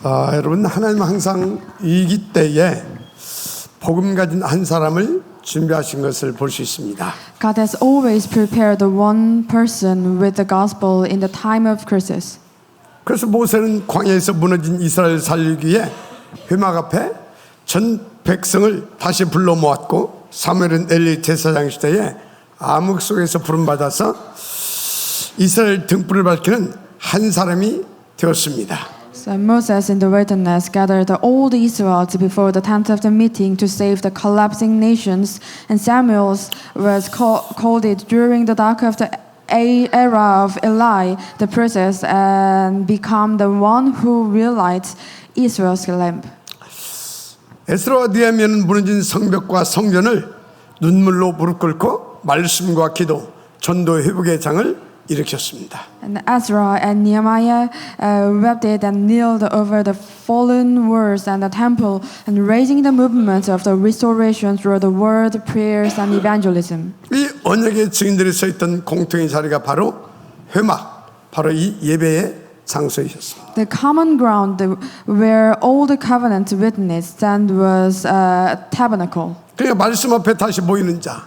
여러분, 하나님은 항상 위기 때에 복음 가진 한 사람을 준비하신 것을 볼 수 있습니다. God has always prepared the one person with the gospel in the time of crisis. 그래서 모세는 광야에서 무너진 이스라엘 살리기 위해 회막 앞에 전 백성을 다시 불러 모았고, 사무엘은 엘리 제사장 시대에 암흑 속에서 부름받아서 이스라엘 등불을 밝히는 한 사람이 되었습니다. So Moses in the wilderness gathered all the Israelites before the tent of the meeting to save the collapsing nations, and Samuel was called it during the dark of the era of Eli the priest, and become the one who realized Israel's lamp. 에스라와 느헤미야는 무너진 성벽과 성전을 눈물로 무릎 꿇고 말씀과 기도, 전도 회복의 장을 일으켰습니다. And Ezra and Nehemiah wept it and kneeled over the fallen walls and the temple, and raising the movement of the restoration through the word, prayers, and evangelism. 이 언약의 증인들이 서 있던 공통의 자리가 바로 회막, 바로 이 예배의 장소이셨습니다. The common ground where all the covenant witnesses stand was a tabernacle. 그러니까 말씀 앞에 다시 모이는 자,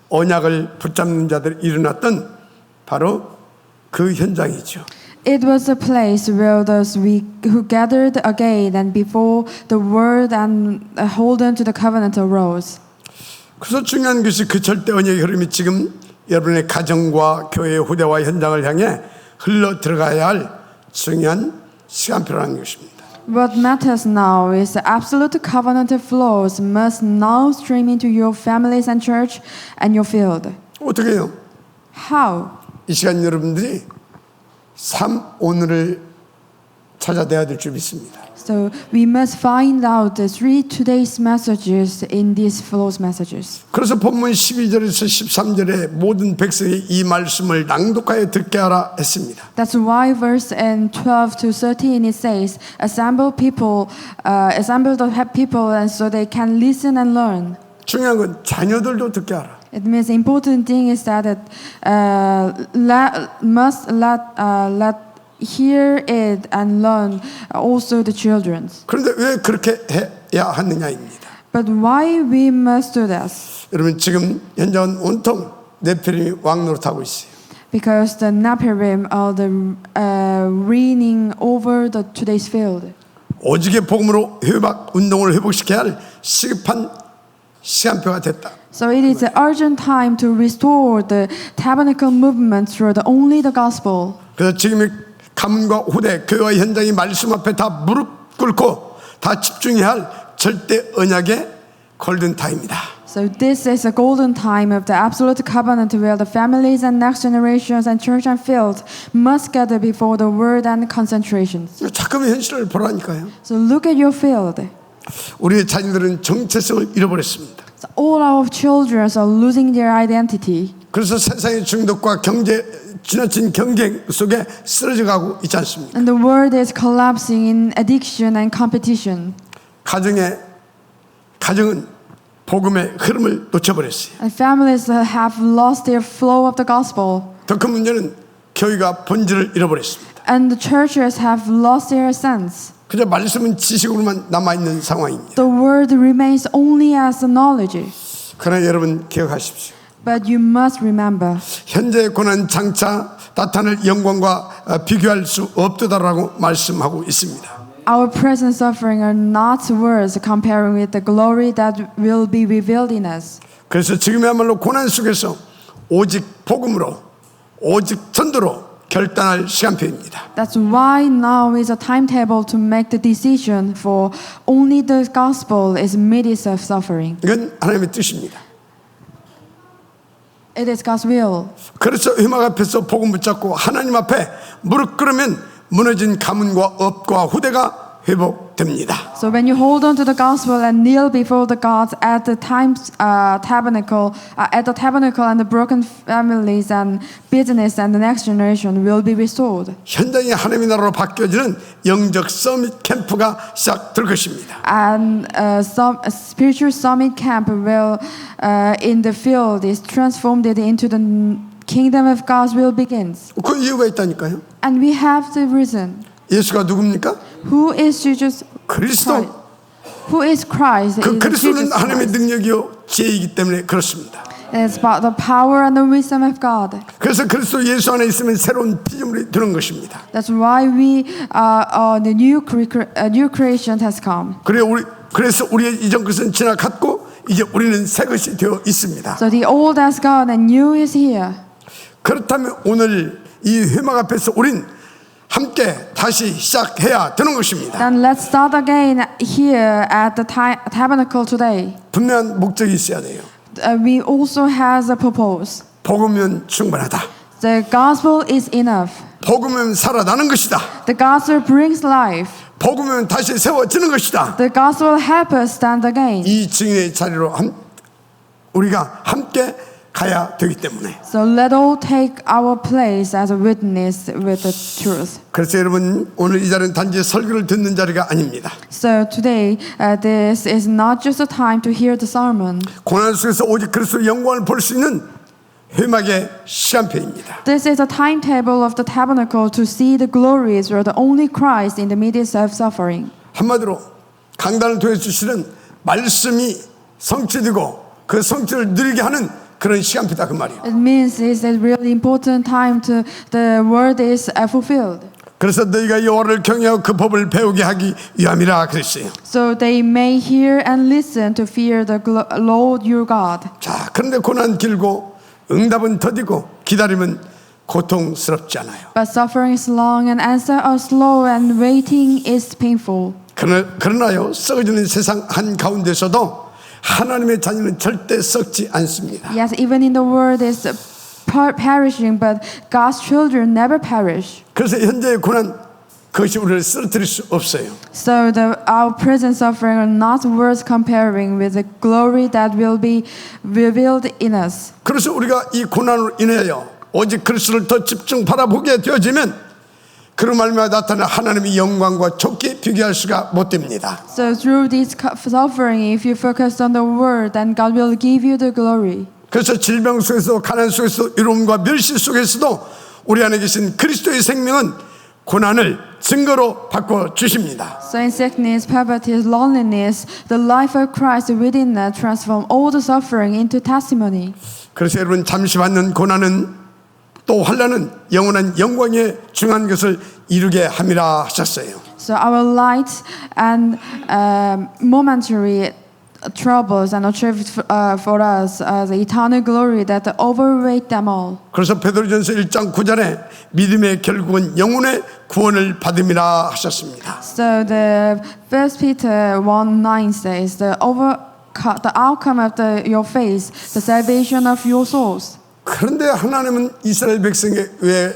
언약을 붙잡는 자들이 일어났던 바로 그 현장이죠. It was a place where those who gathered again and before the word and hold on to the covenant arose. 그래서 중요한 것이 그 절대 언약의 흐름이 지금 여러분의 가정과 교회 후대와 현장을 향해 흘러 들어가야 할 중요한 시간표라는 것입니다. What matters now is the absolute covenant flows must now stream into your families and church and your field. 어떻게 해요? How? 이 시간 여러분들이 오늘을 찾아내야 될 줄 믿습니다. So we must find out the 3 today's messages in these flows messages. 그래서 본문 12절에서 13절에 모든 백성이 이 말씀을 낭독하여 듣게 하라 했습니다. That's why verse in 12 to 13 it says, assemble the people, and so they can listen and learn. 중요한 건 자녀들도 듣게 하라. It means the important thing is that it let hear it and learn also the children. 그런데 왜 그렇게 해야 하느냐입니다. But why we must do this? 여러분, 지금 현장은 온통 네피림이 왕노릇하고 있어요. Because the Nephilim are the reigning over the today's field. 오직의 복음으로 회복 운동을 회복시켜야 할 시급한 시간표가 됐다. So it is an urgent time to restore the tabernacle movement through only the gospel. 그래서 지금의 가문과 후대, 교회와 현장이 말씀 앞에 다 무릎 꿇고 다 집중해야 할 절대 언약의 골든 타임이다. So this is a golden time of the absolute covenant where the families and next generations and church and field must gather before the word and concentrations. 잠깐만 현실을 보라니까요. So look at your field. 우리의 자녀들은 정체성을 잃어버렸습니다. So all our children are losing their identity. 그래서 세상의 중독과 지나친 경쟁 속에 쓰러져가고 있지 않습니까? And the world is collapsing in addiction and competition. 가정은 복음의 흐름을 놓쳐버렸어요. And families have lost their flow of the gospel. 더 큰 문제는 교회가 본질을 잃어버렸습니다. And the churches have lost their sense. 그저 말씀은 지식으로만 남아있는 상황입니다. The word remains only as a knowledge. 그러나 여러분 기억하십시오. But you must remember. 현재의 고난 장차 나타날 영광과 비교할 수 없다라고 말씀하고 있습니다. Our present suffering are not words comparing with the glory that will be revealed in us. 그래서 지금이야말로 고난 속에서 오직 복음으로, 오직 전도로 결단할 시간표입니다. That's why now is a timetable to make the decision for only the gospel is midst of suffering. 이건 하나님의 뜻입니다. It is God's will. 그래서 회막 앞에서 복음 붙잡고 하나님 앞에 무릎 꿇으면 무너진 가문과 업과 후대가 회복됩니다. So when you hold on to the gospel and kneel before the gods at the tabernacle, and the broken families and business and the next generation will be restored. 현장이 하나님의 나라로 바뀌어지는 영적 서밋 캠프가 시작될 것입니다. And some a spiritual summit camp will in the field is transformed into the kingdom of God will begins. 그 이유가 있다니까요. And we have the reason. 예수가 누굽니까? Who is Jesus? 그리스도. Who is Christ? 그 It is 그리스도는 Jesus 하나님의 Christ. 능력이요 지혜이기 때문에 그렇습니다. It's about the power and the wisdom of God. 그래서 그리스도 예수 안에 있으면 새로운 피조물이 되는 것입니다. That's why we the new creation has come. 그래서 우리의 이전 것은 지나갔고 이제 우리는 새 것이 되어 있습니다. So the old has gone and new is here. 그렇다면 오늘 이 회막 앞에서 우린 함께 다시 시작해야 되는 것입니다. Then let's start again here at the tabernacle today. 분명한 목적이 있어야 돼요. We also has a purpose. 복음은 충분하다. The gospel is enough. 복음은 살아나는 것이다. The gospel brings life. 복음은 다시 세워지는 것이다. The gospel helps us stand again. 이 증인의 자리로 우리가 함께 가야 되기 때문에. So let all take our place as a witness with the truth. 그래서 여러분 오늘 이 자리는 단지 설교를 듣는 자리가 아닙니다. So today, this is not just a time to hear the sermon. 고난 속에서 오직 그리스도의 영광을 볼 수 있는 회막의 시간표입니다. This is a timetable of the tabernacle to see the glories where the only Christ in the midst of suffering. 한마디로 강단을 통해 주시는 말씀이 성취되고 그 성취를 누리게 하는 그런 시간표다 그 말이에요. It means it's a really important time to the word is fulfilled. 그래서 너희가 여호와를 경외하고 그 법을 배우게 하기 위함이라 그랬어요. So they may hear and listen to fear the Lord your God. 자, 그런데 고난 길고 응답은 더디고 기다림은 고통스럽지 않아요. But suffering is long and answer are slow and waiting is painful. 그러나요 썩어지는 세상 한가운데서도 하나님의 자녀는 절대 썩지 않습니다. Yes, even in the world is perishing, but God's children never perish. 그래서 현재의 고난 그것이 우리를 쓰러뜨릴 수 없어요. So our present suffering are not worth comparing with the glory that will be revealed in us. 그래서 우리가 이 고난으로 인하여 오직 그리스도를 더 집중 바라보게 되어지면 그런 말미암아 나타나는 하나님의 영광과 좋게 비교할 수가 못 됩니다. So through this suffering, if you focus on the word, then God will give you the glory. 그래서 질병 속에서 가난 속에서 이로움과 멸시 속에서도 우리 안에 계신 그리스도의 생명은 고난을 증거로 바꿔 주십니다. So in sickness, poverty, loneliness, the life of Christ within us transform all the suffering into testimony. 그래서 여러분 잠시 받는 고난은 또 환난은 영원한 영광에 중요한 것을 이루게 함이라 하셨어요. So our light and momentary troubles and achieved for us the eternal glory that overweight them all. 그래서 베드로전서 1장 9절에 믿음의 결국은 영혼의 구원을 받음이라 하셨습니다. So the 1 Peter 1:9 says the outcome of your faith, the salvation of your souls. 그런데 하나님은 이스라엘 백성에게 왜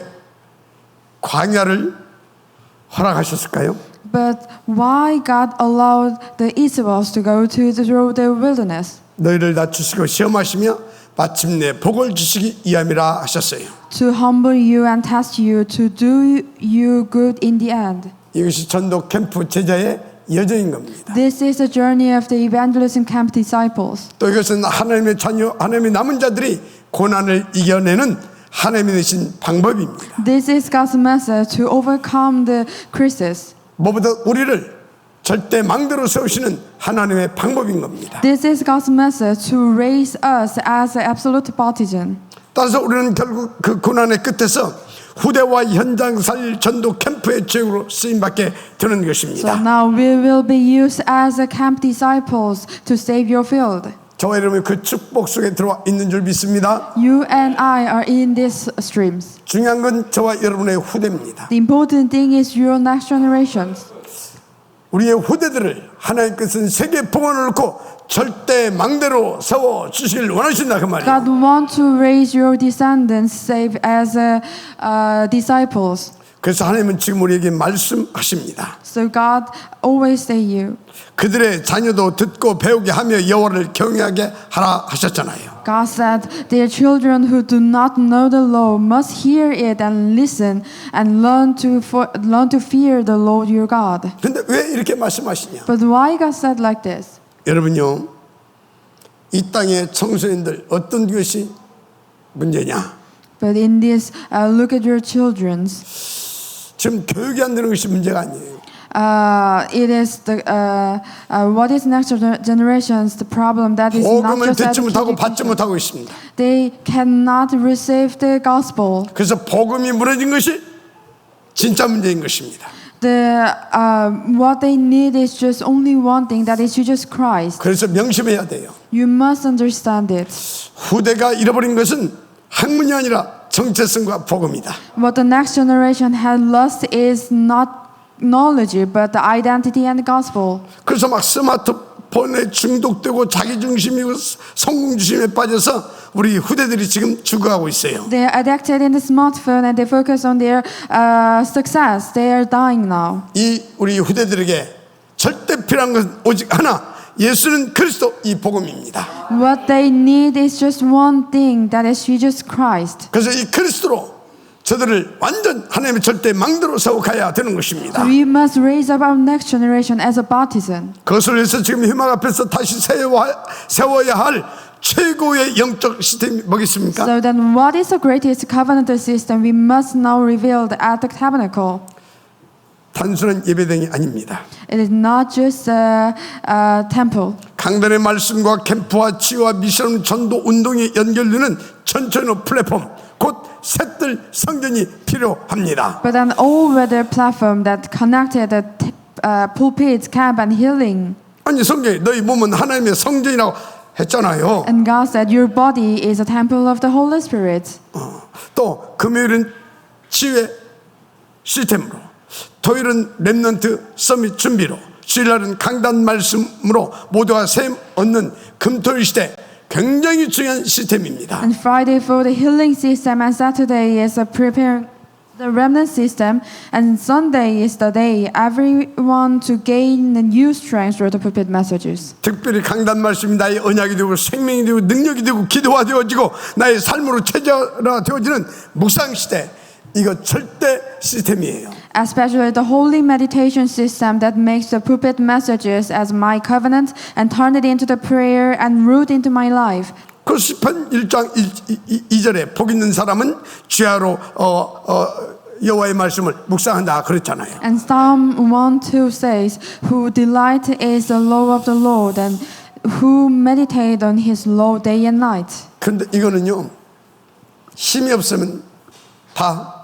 광야를 허락하셨을까요? But why God allowed the Israelites to go through the wilderness? 너희를 낮추시고 시험하시며 마침내 복을 주시기 위함이라 하셨어요. To humble you and test you, to do you good in the end. 이것이 전도 캠프 제자의 여정인 겁니다. This is the journey of the evangelism camp disciples. 또 이것은 하나님의 자녀, 하나님의 남은 자들이 고난을 이겨내는 하나님이 내신 방법입니다. This is God's message to overcome the crisis. 무엇보다 우리를 절대 망대로 세우시는 하나님의 방법인 겁니다. This is God's message to raise us as an absolute partisan. 따라서 우리는 결국 그 고난의 끝에서 후대와 현장 살 전도 캠프의 주역으로 쓰임받게 되는 So 것입니다. now we will be used as a camp disciples to save your field. 저와 여러분이 그 축복 속에 들어와 있는 줄 믿습니다. You and I are in these streams. 중요한 건 저와 여러분의 후대입니다. The important thing is your next generations. 우리의 후대들을 하나님께서는 세계 봉헌을 놓고 절대 망대로 세워 주시길 원하신다 그 말이에요. God wants to raise your descendants save as disciples. 그래서 하나님은 지금 우리에게 말씀하십니다. So God always say you. 그들의 자녀도 듣고 배우게 하며 여호와를 경외하게 하라 하셨잖아요. God said, their children who do not know the law must hear it and listen and learn to fear the Lord your God. 근데 왜 이렇게 말씀하시냐? But why God said like this? 여러분요, 이 땅의 청소년들 어떤 것이 문제냐? But in this, look at your children's. 지금 교육이 안 되는 것이 문제가 아니에요. it is the what is next generations the problem that is not 복음을 just 듣지 못하고 받지 education. 못하고 있습니다. They cannot receive the gospel. 그래서 복음이 무너진 것이 진짜 문제인 것입니다. What they need is just only one thing, that is Jesus Christ. 그래서 명심해야 돼요. You must understand it. 후대가 잃어버린 것은 학문이 아니라 정체성과 복음이다. What the next generation had lost is not knowledge, but the identity and the gospel. 그래서 막 스마트폰에 중독되고 자기중심이고 성공중심에 빠져서 우리 후대들이 지금 죽어가고 있어요. They are addicted in the smartphone and they focus on their success. They are dying now. 이 우리 후대들에게 절대 필요한 것은 오직 하나, 예수는 그리스도, 이 복음입니다. What they need is just one thing, that is Jesus Christ. 그래서 이 그리스도로 저들을 완전 하나님의 절대 망대로 세워 가야 되는 것입니다. We must raise up our next generation as a partisan. 그것을 위해서 지금 희망 앞에서 다시 세워야 할 최고의 영적 시스템이 뭐겠습니까? So then what is the greatest covenant system we must now reveal at the tabernacle? 단순한 예배당이 아닙니다. It is not just a temple. 강단의 말씀과 캠프와 치유와 미션 전도 운동이 연결되는 전천후 플랫폼, 곧 셋들 성전이 필요합니다. But an all-weather platform that connected the pulpits, camp, and healing. 아니 성경에 너희 몸은 하나님의 성전이라고 했잖아요. And God said, your body is a temple of the Holy Spirit. 또 금요일은 치유의 시스템으로, 토요일은 렘넌트 서밋 준비로, 주일날은 강단 말씀으로 모두가 셈 얻는 금토일 시대, 굉장히 중요한 시스템입니다. And Friday for the healing system, and Saturday is preparing the remnant system, and Sunday is the day everyone to gain the new strength through the pulpit messages. 특별히 강단 말씀이 나의 언약이 되고 생명이 되고 능력이 되고 기도가 되어지고 나의 삶으로 체제화 되어지는 묵상 시대, 이거 절대 시스템이에요. Especially the holy meditation system that makes the pulpit messages as my covenant and turn it into the prayer and root into my life. 그 시편 1장 2절에 복 있는 사람은 주야로 여호와의 말씀을 묵상한다 그랬잖아요. And Psalm 1:2 says, "Who delight is the law of the Lord, and who meditate on His law day and night." 그런데 이거는요, 힘이 없으면 다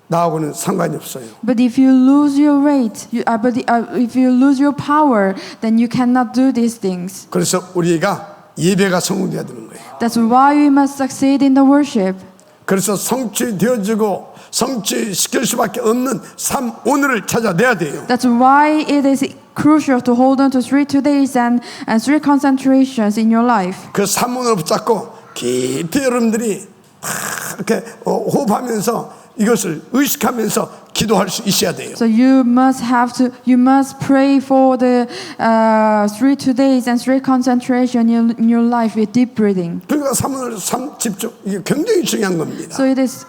나하고는 상관이 없어요. But if you lose your weight, if you lose your power, then you cannot do these things. 그래서 우리가 예배가 성공돼야 되는 거예요. That's why we must succeed in the worship. 그래서 성취되어지고 성취시킬 수밖에 없는 삶 오늘을 찾아내야 돼요. That's why it is crucial to hold on to 3 2days and 3 concentrations in your life. 그 삶 오늘을 붙잡고 깊이 여러분들이 이렇게 호흡하면서 이것을 의식하면서 기도할 수 있어야 돼요. So you must pray for the 3 2days and 3 concentration in your life with deep breathing. 그러니까 삶 오늘 삶 집중, 이게 굉장히 중요한 겁니다. So it is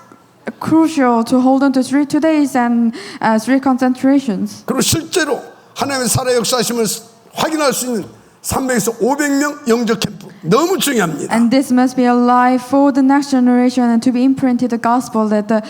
crucial to hold on to 3 2days and 3 concentrations. 그리고 실제로 하나님의 살아 역사하심을 확인할 수 있는 300에서 500명 영적 캠프 너무 중요합니다. And this must be alive for the next generation and to be imprinted the gospel that the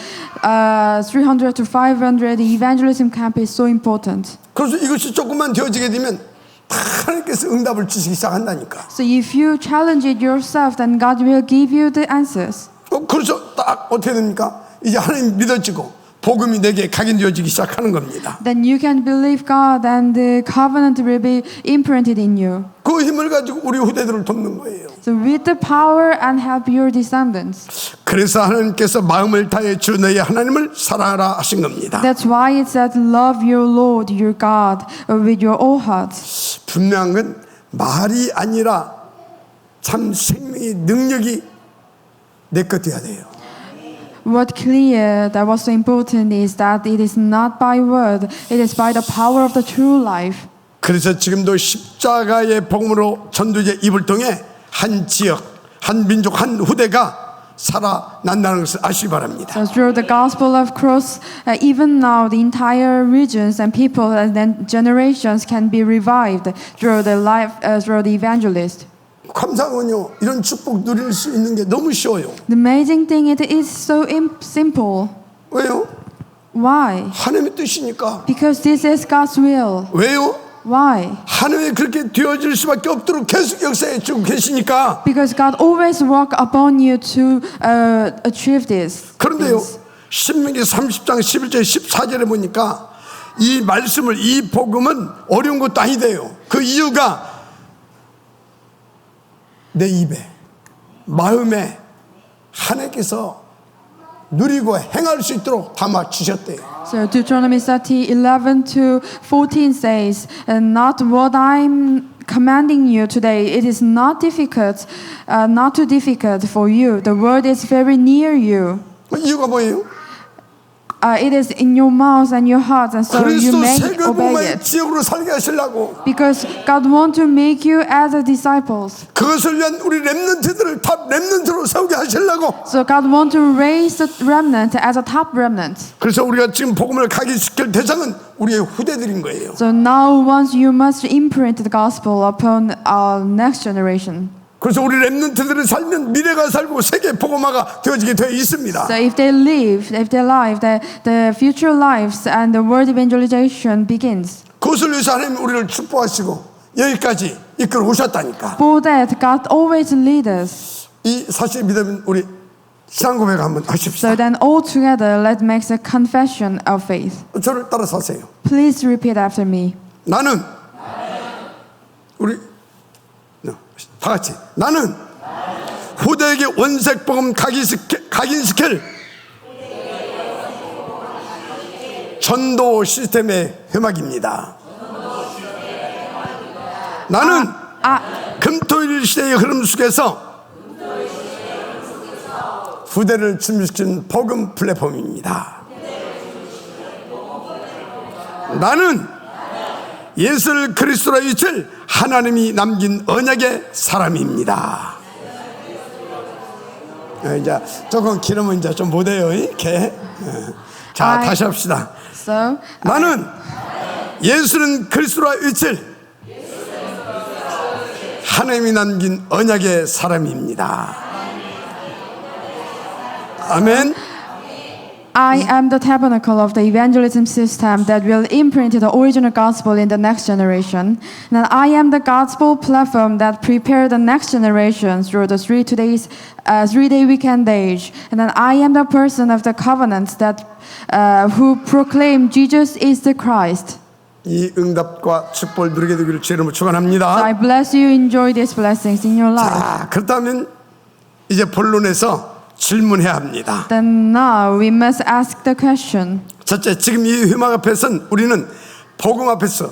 300 to 500 evangelism camp is so important. 그래서 이것이 조금만 되어지게 되면 하나님께서 응답을 주시기 시작한다니까. So if you challenge it yourself, then God will give you the answers. 그래서 딱 어떻게 됩니까? 이제 하나님 믿어지고 복음이 내게 각인되어지기 시작하는 겁니다. Then you can believe God and the covenant will be imprinted in you. 그 힘을 가지고 우리 후대들을 돕는 거예요. So with the power and help your descendants. 그래서 하나님께서 마음을 다해 주 너희 하나님을 사랑하라 하신 겁니다. That's why it said, love your Lord, your God, with your whole heart. 분명한 건 말이 아니라 참 생명의 능력이 내 것 돼야 돼요. What clear that was so important is that it is not by word, it is by the power of the true life. 그래서 지금도 십자가의 복음으로 전도제 입을 통해 한 지역, 한 민족, 한 후대가 살아난다는 것을 아시기 바랍니다. So through the gospel of cross, even now the entire regions and people and then generations can be revived through the life, through the evangelist. 감사하군요. 이런 축복 누릴 수 있는 게 너무 쉬워요. The amazing thing, it is so simple. 왜요? Why? 하나님의 뜻이니까. Because this is God's will. 왜요? Why? 하나님이 그렇게 되어질 수밖에 없도록 계속 역사해 주고 계시니까. Because God always work upon you to achieve this. 그런데요, 신명기 30장 11절 14절에 보니까 이 말씀을, 이 복음은 어려운 것도 아니대요. 그 이유가 내 입에, 마음에 하나님께서 누리고 행할 수 있도록 담아 주셨대요. So Deuteronomy 30:11 to 14 says, "And not what I'm commanding you today. It is not too difficult for you. The word is very near you. 이유가 뭐예요? It is in your mouth and your heart, and so you 그리스도 may 세계복음의 obey it." 지역으로 살게 하시려고, Because God wants to make you as a disciples. 그것을 위한 우리 렘넌트들을 탑 렘넌트로 세우게 하시려고. So God wants to raise the remnant as a top remnant. 그래서 우리가 지금 복음을 각인시킬 대상은 우리의 후대들인 거예요. So now once you must imprint the gospel upon our next generation. 그래서 우리 렘넌트들이 살면 미래가 살고 세계 복음화가 되어지게 되어 있습니다. So if they live, the future lives and the world evangelization begins. 그것을 위해서 하나님 우리를 축복하시고 여기까지 이끌어 오셨다니까. For that, God always leads us. 이 사실 믿으면 우리 신앙 고백 한번 하십시다. So then all together, let's make a confession of faith. 저를 따라서 하세요. Please repeat after me. 나는 우리 다 같이 나는 후대에게 원색 복음 각인시킬 전도 시스템의 회막입니다. 나는 금토일 시대의 흐름 속에서 후대를 준비시키는 복음 플랫폼입니다. 나는 예수 그리스도로 이칠 하나님이 남긴 언약의 사람입니다. 이제 조금 길으면 이제 좀 못해요. 이렇게. 자, 다시 합시다. So 나는 예수는 그리스도로 이칠 하나님이 남긴 언약의 사람입니다. 아멘. I am the tabernacle of the evangelism system that will imprint the original gospel in the next generation. And I am the gospel platform that prepare the next generation through the 3-day weekend age. And then I am the person of the covenant that who proclaim Jesus is the Christ. 이 응답과 축복을 누리게 되기를 주의 이름으로 So 축원합니다. I bless you, enjoy these blessings in your life. 자, 그렇다면 이제 본론에서 질문해야 합니다. Then now we must ask the question. 첫째, 지금 이 회막 앞에선 우리는 복음 앞에서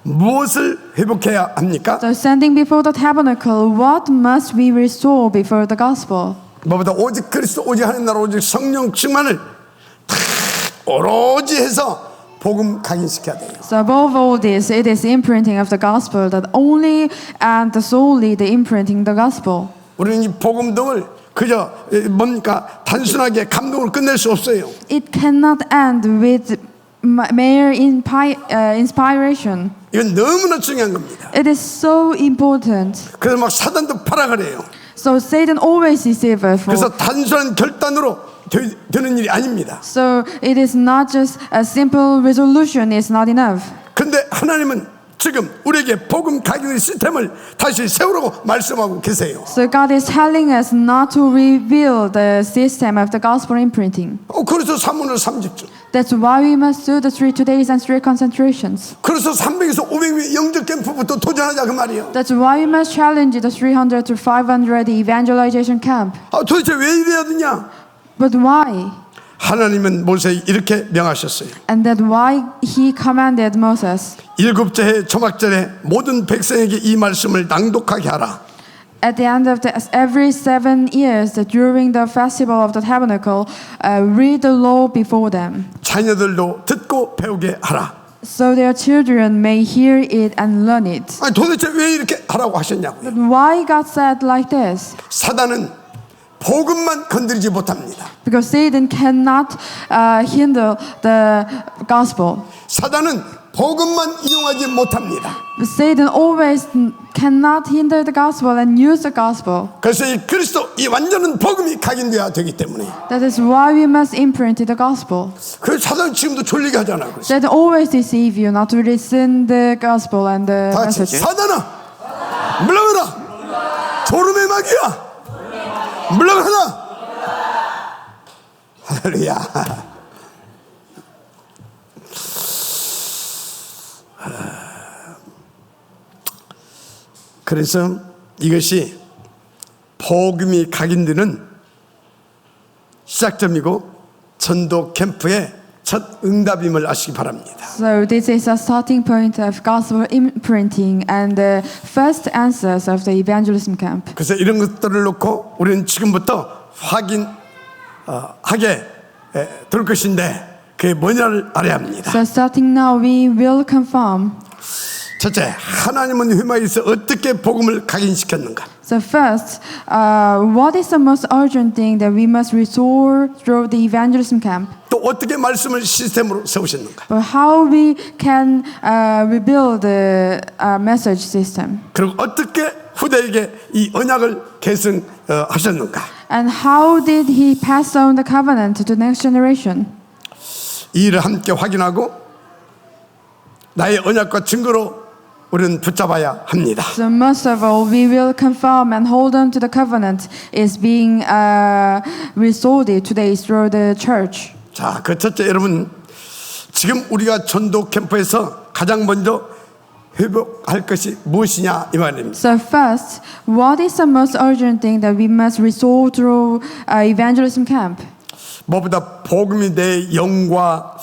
무엇을 회복해야 합니까? So standing before the tabernacle, what must we restore before the gospel? 뭐보다 오직 그리스도, 오직 하나님 나라, 오직 성령 충만을 다 오로지 해서 복음 각인시켜야 돼요. So above all this, it is imprinting of the gospel that only and solely the imprinting the gospel. 우리는 이 복음 등을 그저 뭡니까 단순하게 감동으로 끝낼 수 없어요. It cannot end with mere inspiration. 이건 너무나 중요한 겁니다. It is so important. 그래서 막 사단도 파라 그래요. So Satan always deceives. 그래서 단순한 결단으로 되는 일이 아닙니다. So it is not just a simple resolution is not enough. 근데 하나님은 지금 우리에게 복음 각인의 시스템을 다시 세우라고 말씀하고 계세요. So God is telling us not to reveal the system of the gospel imprinting. 그래서 3문을 30주. That's why we must do the 3 days and 3 concentrations. 그래서 300에서 500의 영적 캠프부터 도전하자 그 말이에요. That's why we must challenge the 300 to 500 evangelization camp. 도대체 왜 이래야 되냐? But why? 하나님은 모세에게 이렇게 명하셨어요. And that why he commanded Moses. 7째 해 초막절에 모든 백성에게 이 말씀을 낭독하게 하라. At the end of every 7 years, during the festival of the tabernacle, read the law before them. 자녀들도 듣고 배우게 하라. So their children may hear it and learn it. 도대체 왜 이렇게 하라고 하셨냐고요? But why God said like this? 사단은 복음만 건드리지 못합니다. Because Satan cannot hinder the gospel. 사단은 복음만 이용하지 못합니다. But Satan always cannot hinder the gospel and use the gospel. 그래서 이 그리스도 이 완전한 복음이 각인돼야 되기 때문에 That is why we must imprint the gospel. 그 사단 지금도 졸리게 하잖아요. 그래서 Satan always deceive you not to listen the gospel and the 다 같이 messages. 사단아 물러가라. 졸음의 마귀야 물러가라. 할렐루야. 그래서 이것이 복음이 각인되는 시작점이고 전도 캠프의 첫 응답임을 아시기 바랍니다. So this is a starting point of gospel imprinting and the first answers of the evangelism camp. 그래서 이런 것들을 놓고 우리는 지금부터 하게 될 것인데 그게 뭐냐를 알아야 합니다. So starting now we will confirm. 첫째, 하나님은 회막에서 어떻게 복음을 각인시켰는가? So first, what is the most urgent thing that we must restore through the evangelism camp? 또 어떻게 말씀을 시스템으로 세우셨는가? But how we can rebuild the message system? 그리고 어떻게 후대에게 이 언약을 계승하셨는가? And how did he pass on the covenant to the next generation? 이 일을 함께 확인하고 나의 언약과 증거로 우리는 붙잡아야 합니다. So most of all, we will confirm and hold on to the covenant is being restored today through the church. 자, 그 첫째 여러분 지금 우리가 전도 캠프에서 가장 먼저 회복할 것이 무엇이냐 이 말입니다. So first, what is the most urgent thing that we must restore through evangelism camp? 무엇보다 복음이 내 영과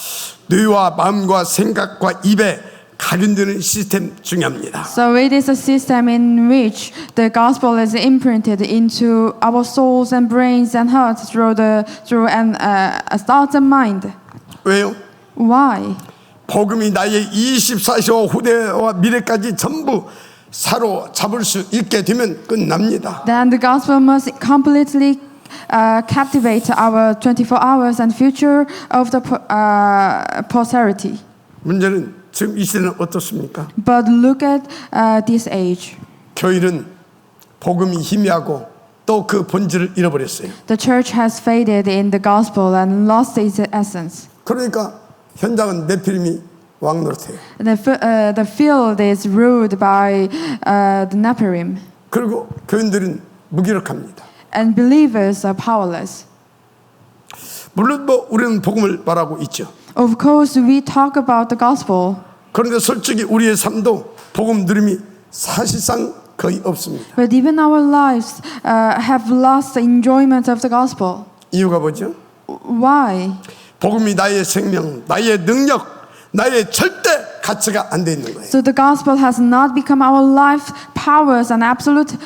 뇌와 마음과 생각과 입에 각인되는 시스템 중요합니다. So it is a system in which the gospel is imprinted into our souls and brains and hearts through a thought and mind. 왜요? Why? 복음이 나의 24시와 후대와 미래까지 전부 사로잡을 수 있게 되면 끝납니다. Then the gospel must completely captivate our 24 hours and future of the posterity. 문제는 지금 이 시대는 어떻습니까? But look at this age. 교회는 복음이 희미하고 또 그 본질을 잃어버렸어요. The church has faded in the gospel and lost its essence. 그러니까 현장은 네피림이 왕노릇해요. The field is ruled by the Nephilim, 그리고 교인들은 무기력합니다. and believers are powerless. 물론 뭐 우리는 복음을 말하고 있죠. Of course, we talk about the gospel, 그런데 솔직히 우리의 삶도 복음 누림이 사실상 거의 없습니다. but even our lives have lost the enjoyment of the gospel. 이유가 뭐죠? Why? 복음이 나의 생명, 나의 능력, 나의 절대 가치가 안 돼 있는 거예요. So the gospel has not become our life powers and absolute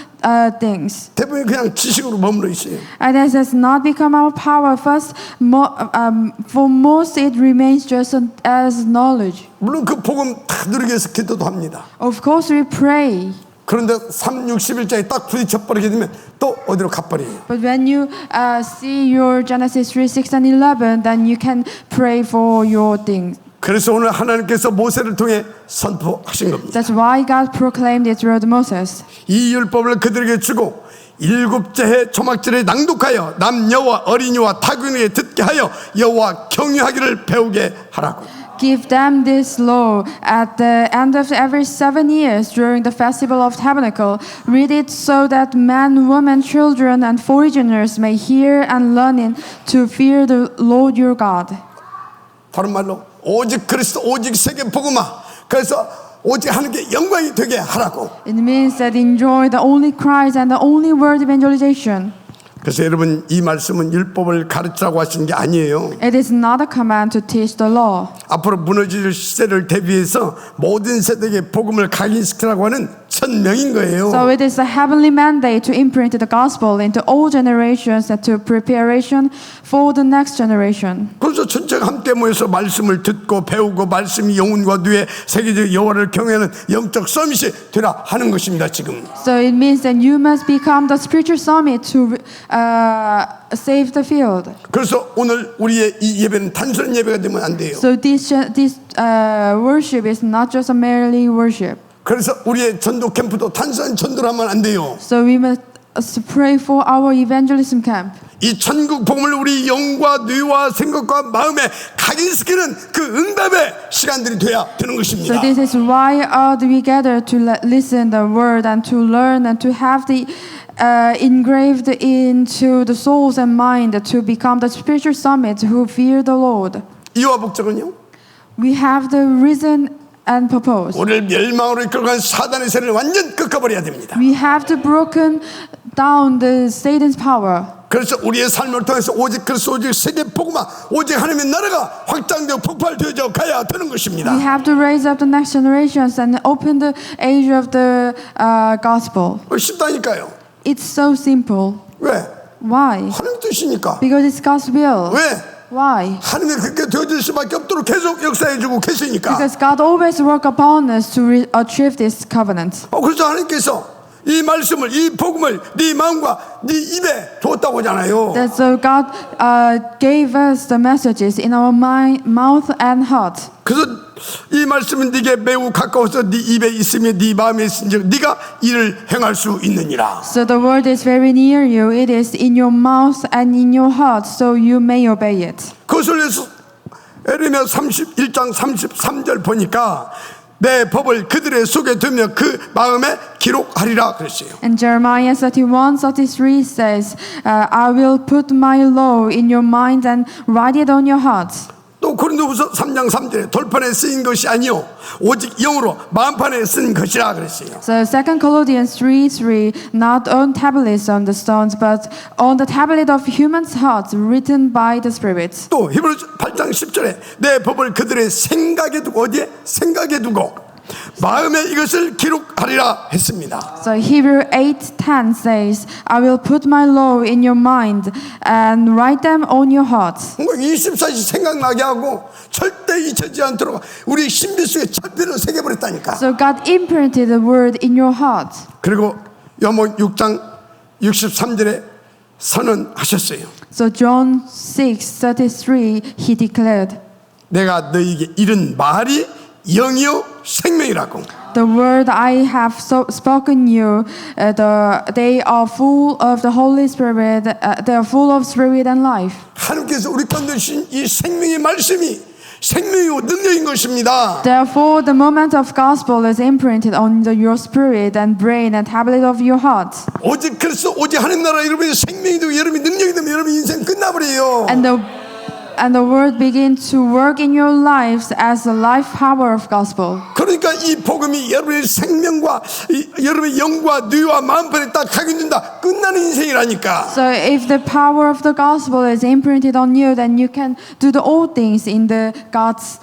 things. 대부분 그냥 지식으로 머물러 있어요. And it has not become our power. First, for most, it remains just as knowledge. 물론 그 복음 다 누리기 위해서 기도도 합니다. Of course, we pray. 그런데 3, 61장에 딱 부딪혀 버리게 되면 또 어디로 가버려요. But when you see your Genesis 3, 6, and 11, then you can pray for your things. 그래서 오늘 하나님께서 모세를 통해 선포하신 겁니다. That's why God proclaimed it through Moses. 이 율법을 그들에게 주고 일곱째 해 초막절에 낭독하여 남녀와 어린이와 타국인에게 듣게 하여 여호와 경유하기를 배우게 하라고. Give them this law at the end of every 7 years during the festival of tabernacle. Read it so that men, women, children, and foreigners may hear and learn it to fear the Lord your God. 다른 말로 오직 그리스도 오직 세계 복음화. 그래서 오직 하나님께 영광이 되게 하라고. It means that enjoy the only Christ and the only word evangelization. 그래서 여러분 이 말씀은 율법을 가르치라고 하시는 게 아니에요. It is not a command to teach the law. 앞으로 무너질 시대를 대비해서 모든 세대에게 복음을 각인시키라고 하는 천명인 거예요. So it is a heavenly mandate to imprint the gospel into all generations and to preparation for the next generation. 그래서 전체가 함께 모여서 말씀을 듣고 배우고 말씀이 영혼과 뇌에 세계적 여호와를 경외하는 영적 서밋이 되라 하는 것입니다. 지금. So it means that you must become the spiritual summit to save the field. 그래서 오늘 우리의 이 예배는 단순한 예배가 되면 안 돼요. So this worship is not just a merely worship. 그래서 우리의 전도 캠프도 단순한 전도를 하면 안 돼요. So we must pray for our evangelism camp. 이 천국 복음을 우리 영과 뇌와 생각과 마음에 각인시키는 그 응답의 시간들이 돼야 되는 것입니다. So this is why we gather to listen the word and to learn and to have the engraved into the souls and mind to become the spiritual summit who fear the Lord. 이와 목적은요, We have the reason and purpose. 우리를 멸망으로 이끌어간 사단의 세를 완전 꺾어버려야 됩니다. We have to broken down the Satan's power. 그래서 우리의 삶을 통해서 오직 그리스도 오직 세계 복음화 오직 하나님의 나라가 확장되어 폭발되어져 가야 되는 것입니다. We have to raise up the next generations and open the age of the gospel. 쉽다니까요. It's so simple. 왜? Why? 하나님 뜻이니까. Because it's God's will. 왜? Why? 하나님이 그렇게 되어질 수밖에 없도록 계속 역사해주고 계시니까. Because God always work upon us to achieve this covenant. 그래서 하나님께서 이 말씀을 이 복음을 네 마음과 네 입에 줬다고 하잖아요. That so God gave us the messages in our mind, mouth and heart. 그래서 이 말씀은 네게 매우 가까워서 네 입에 있으며 네 마음에 있은즉 네가 이를 행할 수 있느니라. So the word is very near you. It is in your mouth and in your heart, so you may obey it. 그것을 위해서 에레미야 31장 33절 보니까 내 법을 그들의 속에 두며 그 마음에 기록하리라 그랬어요. And Jeremiah 31:33 says, I will put my law in your mind and write it on your hearts. 또 고린도후서 3장 3절에 돌판에 쓰인 것이 아니요 오직 영으로 마음판에 쓴 것이라 그랬어요. So 2 Corinthians 3:3, not on tablets on the stones, but on the tablet of human hearts, written by the Spirit. 또 히브리서 8장 10절에 내 법을 그들의 생각에 두고 어디에? 생각에 두고 마음에 이것을 기록하리라 했습니다. So Hebrew 8:10 says, I will put my law in your mind and write them on your hearts. 24시 생각나게 하고 절대 잊혀지지 않도록 우리 신비 속에 철폐로 새겨버렸다니까. So God imprinted the word in your heart. 그리고 요한복음 6장 63절에 선언하셨어요. So John 6:33, he declared, 내가 너희에게 이른 말이 영이요 생명이라고. the word I have spoken you, they are full of the Holy Spirit, they are full of spirit and life. 하나님께서 우리 가운데 주신 이 생명의 말씀이 생명이고 능력인 것입니다. Therefore, the moment of gospel is imprinted on your spirit and brain and tablet of your heart. 오직 그래서 오직 하나님 나라 여러분이 생명이 되고 여러분이 능력이 되면 여러분 인생 끝나버려요. And the word begins to work in your lives as the life power of gospel. 그러니까 이 복음이 여러분의 생명과 여러분의 영과 뇌와 마음판에 딱 각인된다. 끝나는 인생이라니까. So if the power of the gospel is imprinted on you, then you can do all things in the God's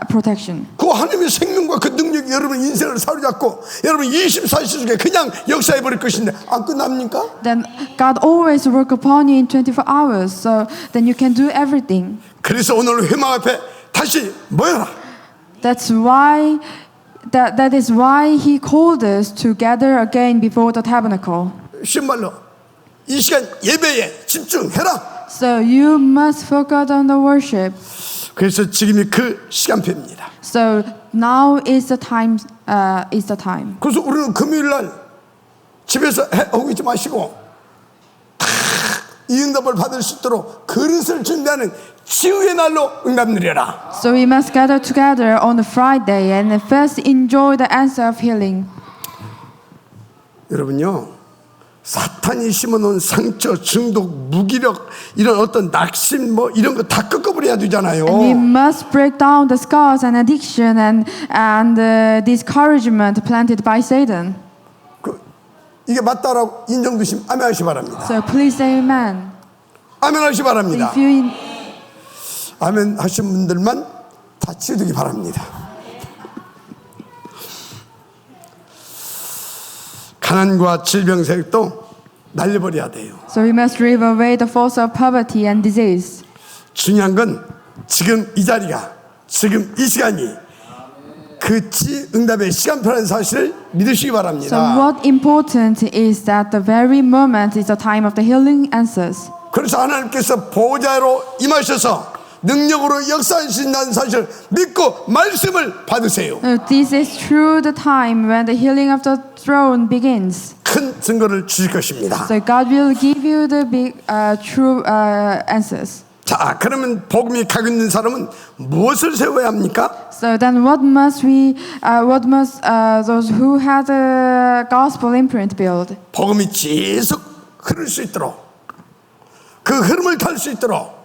protection. 그 하나님의 생명과 그 능력이 여러분 인생을 사로잡고 여러분 24시간 속에 그냥 역사해 버릴 것인데 안 끝납니까? Then God always work upon you in 24 hours. So then you can do everything. 그래서 오늘 회막 앞에 다시 모여라. That is why He called us to gather again before the tabernacle. 신말로 이 시간 예배에 집중해라. So you must focus on the worship. 그래서 지금이 그 시간표입니다. So now is the time. 그래서 우리는 금요일 날 집에서 하고 있지 마시고 이 응답을 받을 수 있도록 그릇을 준비하는 치유의 날로 응답 누려라. So we must gather together on the Friday and first enjoy the answer of healing. 여러분요, 사탄이 심어놓은 상처, 중독, 무기력 이런 어떤 낙심 뭐 이런 거 다 꺾어버려야 되잖아요. And we must break down the scars and addiction and discouragement planted by Satan. 이게 맞다라고 인정되시면 아멘 하시 바랍니다. So please say amen. 아멘 하시 바랍니다. If you 아멘 하신 분들만 다 치유되기 바랍니다. 가난과 질병 세력도 날려버려야 돼요. So we must drive away the force of poverty and disease. 중요한 건 지금 이 자리가 지금 이 시간이 그 응답의 시간표라는 사실을 믿으시기 So 바랍니다. what important is that the very moment is the time of the healing answers. 그래서 하나님께서 보호자로 임하셔서 능력으로 역사하신다는 사실을 믿고 말씀을 받으세요. This is true the time when the healing of the throne begins. 큰 증거를 주실 것입니다. So God will give you the big, true answers. 자, 그러면 복음이 가고 있는 사람은 무엇을 세워야 합니까? So then, what must those who have the gospel imprint build? 복음이 계속 흐를 수 있도록, 그 흐름을 탈 수 있도록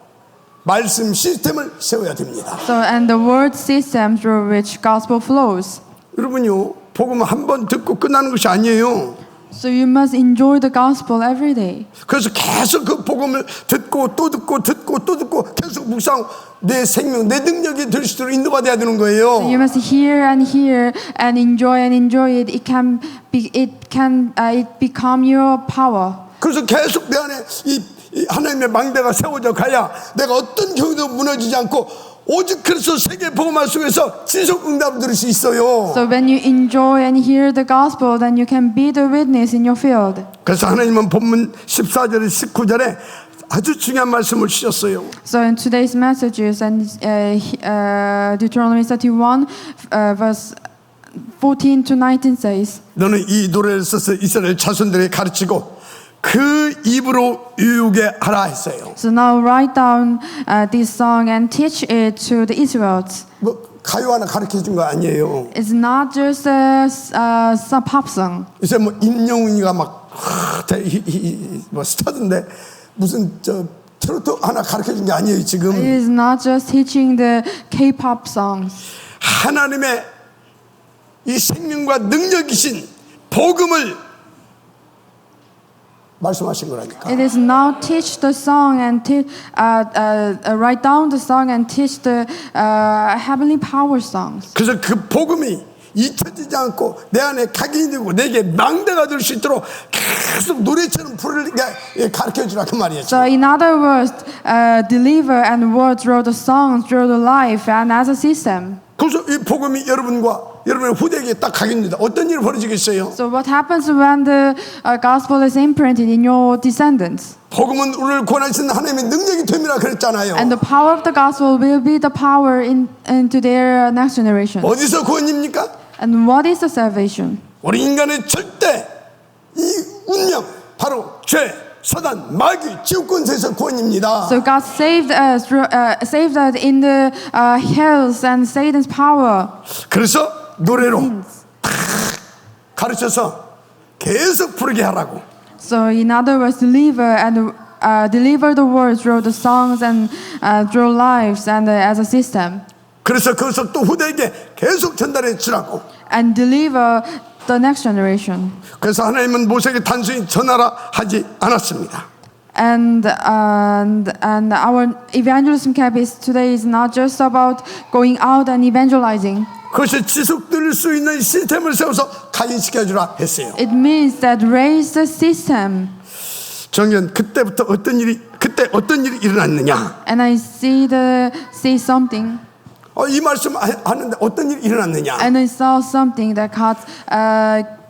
말씀 시스템을 세워야 됩니다. So, and the word system through which gospel flows. 여러분요, 복음 한 번 듣고 끝나는 것이 아니에요. So you must enjoy the gospel every day. 그래서 계속 그 복음을 듣고 또 듣고 계속 묵상하고 내 생명, 내 능력이 될 수 있도록 인도받아야 되는 거예요. You must hear and enjoy it. It become your power. 그래서 계속 내 안에 이 하나님의 망대가 세워져 가야 내가 어떤 경우도 무너지지 않고 오직 그리스도 세계 복음화 속에서 지속 응답을 들을 수 있어요. So when you enjoy and hear the gospel, then you can be the witness in your field. 그래서 하나님은 본문 14절에 19절에 아주 중요한 말씀을 주셨어요. So in today's messages and Deuteronomy 31 verse 14 to 19 says, 너는 이 노래를 써서 이스라엘 자손들에게 가르치고 그 입으로 유익게 하라 했어요. So now write down this song and teach it to the Israelites. 뭐 가요 하나 가르쳐 준 거 아니에요. It's not just some pop song. 요새 뭐 임영웅이가 막 뭐 스타던데 무슨 저 트로트 하나 가르쳐 준 게 아니에요 지금. It is not just teaching the K-pop songs. 하나님의 이 생명과 능력이신 복음을 말씀하신 거라니까. It is now teach the song and write down the song and teach the heavenly power songs. 그래서 그 복음이 잊혀지지 않고 내 안에 각인이 되고 내게 망대가 될 수 있도록 계속 노래처럼 부르게 가르쳐 주라 그 말이에요. So in other words, deliver and word through the song, through the life and as a system. 그래서 이 복음이 여러분의 후대에게 딱 각인됩니다. 어떤 일이 벌어지겠어요? So what happens when the gospel is imprinted in your descendants? 복음은 우리를 구원하시는 하나님의 능력이 됨이라 그랬잖아요. And the power of the gospel will be the power into their next generation. 어디서 구원입니까? And what is the salvation? 우리 인간의 절대 이 운명 바로 죄, 사단, 마귀, 지옥권세에서 구원입니다. So God saved us in the hells and Satan's power. 그래서 노래로 가르쳐서 계속 부르게 하라고. So in other words, deliver the word through the songs and through lives and as a system. 그래서 그것을 또 후대에게 계속 전달해 주라고. And deliver the next generation. 그래서 하나님은 모세에게 단순히 전하라 하지 않았습니다. And our evangelism campus today is not just about going out and evangelizing. 그것이 지속될 수 있는 시스템을 세워서 각인시켜 주라 했어요. It means that raise the system. 정연 그때 어떤 일이 일어났느냐? And I see something. 이 말씀 하는데 어떤 일이 일어났느냐? And I saw something that God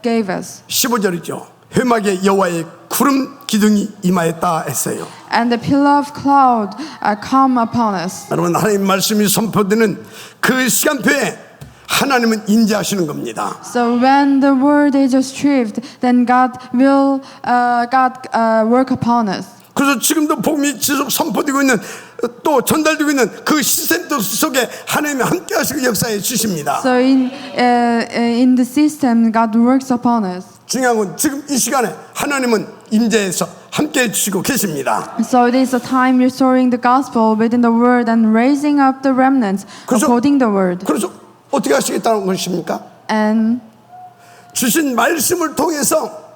gave us. 15절이죠. 회막에 여호와의 구름 기둥이 임하였다 했어요. And the pillar of cloud come upon us. 여러분 하나님 말씀이 선포되는 그 시간표에 하나님은 임재하시는 겁니다. So when the word is stripped, then God will work upon us. 그래서 지금도 복음이 지속 선포되고 있는 또 전달되고 있는 그 시스템 속에 하나님이 함께 하시고 역사해 주십니다. So in the system, God works upon us. 중요한 건 지금 이 시간에 하나님은 임재해서 함께 해주시고 계십니다. So it is a time restoring the gospel within the word and raising up the remnants according the word. 그래서 어떻게 하시겠다는 것입니까? And 주신 말씀을 통해서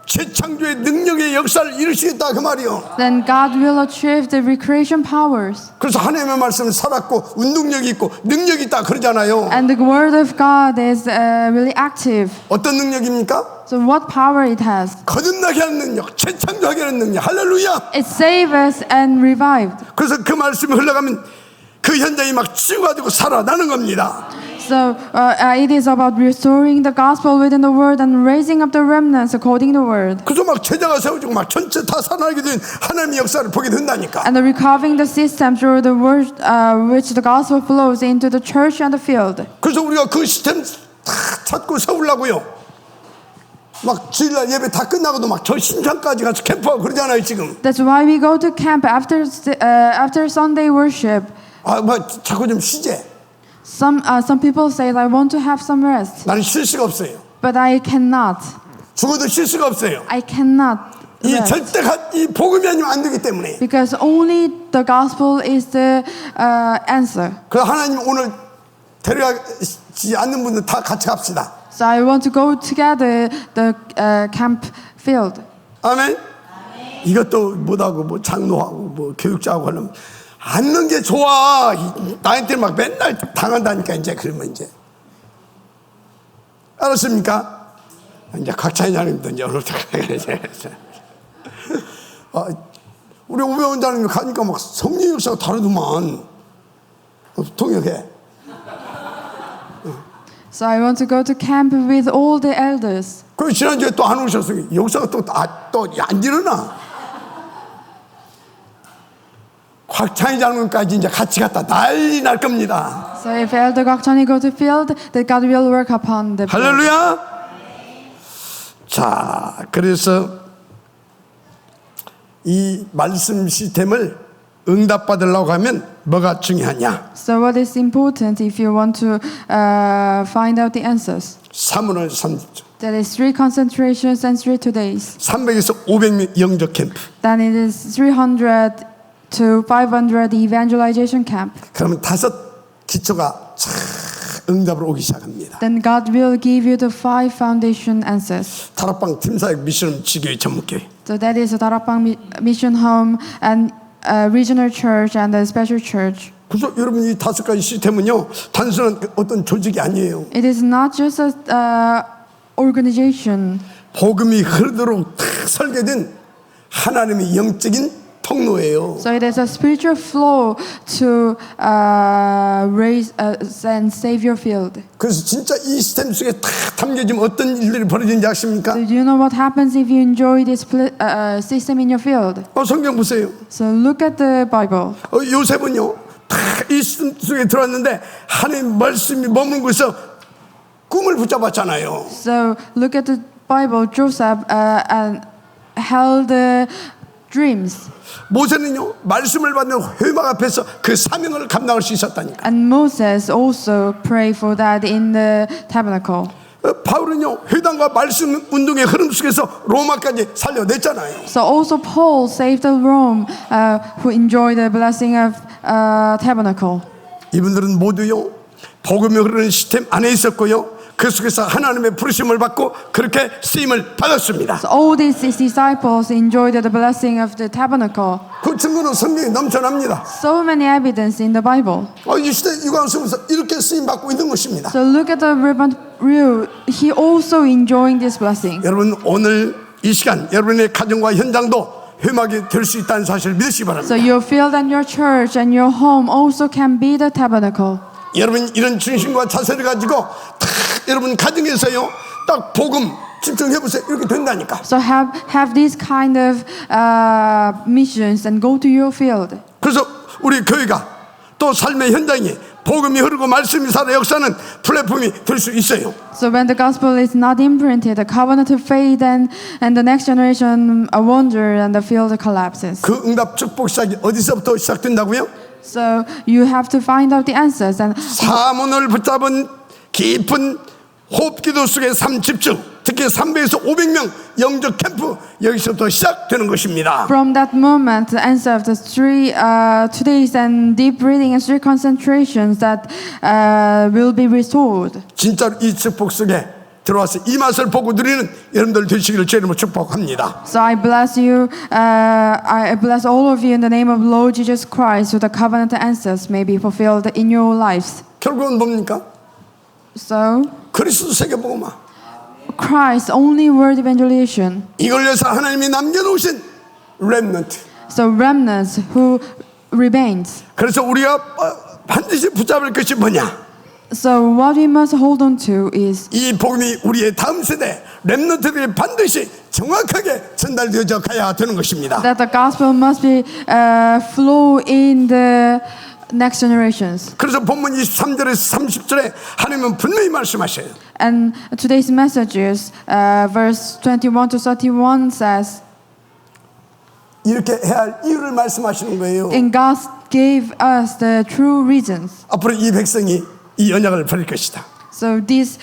재창조의 능력의 역사를 이루시겠다 그 말이요. then God will achieve the recreation powers. 그래서 하나님의 말씀은 살았고 운동력이 있고 능력이 있다 그러잖아요. And the word of God is really active. 어떤 능력입니까? So what power it has? 거듭나게 하는 능력, 재창조하게 하는 능력. 할렐루야. It saves us and revived. 그래서 그 말씀이 흘러가면 그 현장이 막 치유가 되고 살아나는 겁니다. So it is about restoring the gospel within the word and raising up the remnants according to the word. 그래서 막 제자가 세워지고 막 전체 다 살아나게 된 하나님의 역사를 보게 된다니까. And recovering the system through the word which the gospel flows into the church and the field. 그래서 우리가 그 시스템 다 찾고 세우려고요. 막 주일날 예배 다 끝나고도 막 저 신천까지 가서 캠프하고 그러잖아요 지금. That's why we go to camp after Sunday worship. 뭐 자꾸 좀 쉬재. Some people say I want to have some rest, 나는 쉴 수가 없어요. but I cannot. 죽어도 쉴 수가 없어요. I cannot 이 rest 절대 이 복음이 아니면 안 되기 때문에. because only the gospel is the answer. 그래서 하나님 오늘 데려가지 않는 분들 다 같이 갑시다. So I want to go together the camp field. 아멘. 이것도 못하고 뭐 장로하고 뭐 교육자하고 하려면 앉는 게 좋아. 나한테 막 맨날 당한다니까 이제 그러면 이제 알았습니까? 이제 각자 장님도 이제 오늘부터 우리 오배 원장님 가니까 막 성령 역사가 다르더만. 통역해. So I want to go to camp with all the elders. 그 지난주에 또 안 오셨어요. 역사가 또 안 일어나. 곽찬희 장로까지 이제 같이 갔다 난리 날 겁니다. So if Elder Gokchani go to field, that God will work upon the field. 할렐루야. 자, 그래서 이 말씀 시스템을 응답받으려고 하면 뭐가 중요하냐? So what is important if you want to find out the answers? 3월을 30주. That is 3 concentrations and 3 2days. 300에서 500명 영적 캠프. Then it is 300 to 500 evangelization camp. 그러면 5 기초가 쫙 응답으로 오기 시작합니다. Then God will give you the 5 foundation answers. 다락방 팀사역 미션 지교회 전문교회. So that is a Darapang Mission Home and regional church and a special church. 그래서 여러분 이 5가지 시스템은요 단순한 어떤 조직이 아니에요. It is not just a organization. 복음이 흐르도록 다 설계된 하나님의 영적인 통로예요. So it is a spiritual flow to raise and save your field. 그래서 진짜 이 시스템 속에 다 담겨지면 어떤 일들이 벌어지는지 아십니까? So do you know what happens if you enjoy this system in your field? 성경 보세요. So look at the Bible. 요셉은요 다 이 시스템 속에 들어왔는데 하나님 말씀이 머물고 있어 꿈을 붙잡았잖아요. So look at the Bible. Joseph and held dreams. 모세는요 말씀을 받는 회막 앞에서 그 사명을 감당할 수 있었다니까. And Moses also prayed for that in the tabernacle. 바울은요 회당과 말씀 운동의 흐름 속에서 로마까지 살려냈잖아요. So also Paul saved the Rome who enjoyed the blessing of tabernacle. 이분들은 모두요 복음이 흐르는 시스템 안에 있었고요 그 속에서 하나님의 부르심을 받고 그렇게 쓰임을 받았습니다. So all these disciples enjoyed the blessing of the tabernacle. 그 증거는 성경에 넘쳐납니다. So many evidence in the Bible. 이 시대 유관 속에서 이렇게 쓰임 받고 있는 것입니다. So look at the Reverend Ryu. He also enjoying this blessing. 여러분 오늘 이 시간 여러분의 가정과 현장도 회막이 될 수 있다는 사실을 믿으시기 바랍니다. So your field and your church and your home also can be the tabernacle. 여러분 이런 중심과 자세를 가지고 다 여러분 가정에서요 딱 복음 집중해 보세요. 이렇게 된다니까. So have this kind of missions and go to your field. 그래서 우리 교회가 또 삶의 현장에 복음이 흐르고 말씀이 살아 역사는 플랫폼이 될 수 있어요. So when the gospel is not imprinted, the covenant of faith and the next generation a wonder and the field collapses. 그 응답 축복 시작이 어디서부터 시작된다고요? So you have to find out the answers and 사문을 붙잡은 깊은 호흡기도 속의 삶 집중, 특히 300에서 500명 영적 캠프 여기서부터 시작되는 것입니다. from that moment, the answer of the 2 days and deep breathing and 3 concentrations that will be restored. 진짜로 이 축복 속에 들어와서 이 맛을 보고 누리는 여러분들 되시기를 주의 이름으로 축복합니다. So I bless you. I bless all of you in the name of Lord Jesus Christ, so the covenant answers may be fulfilled in your lives. 결국은 뭡니까? So 그리스도 세계복음화. Christ only word evangelization. 이걸 위해서 하나님이 남겨놓으신 렘넌트. So remnants who remains. 그래서 우리가 반드시 붙잡을 것이 뭐냐? So what we must hold on to is 이 복음이 우리의 다음 세대 렘넌트들이 반드시 정확하게 전달되어져 가야 되는 것입니다. that the gospel must be flow in the next generations. 그래서 본문 23절에서 30절에 하나님은 분명히 말씀하셔요. And today's messages, verse 21 to 31 says, 이렇게 해야 할 이유를 말씀하시는 거예요. and God gave us the true reasons. 앞으로 이 백성이 이 언약을 버릴 것이다. So these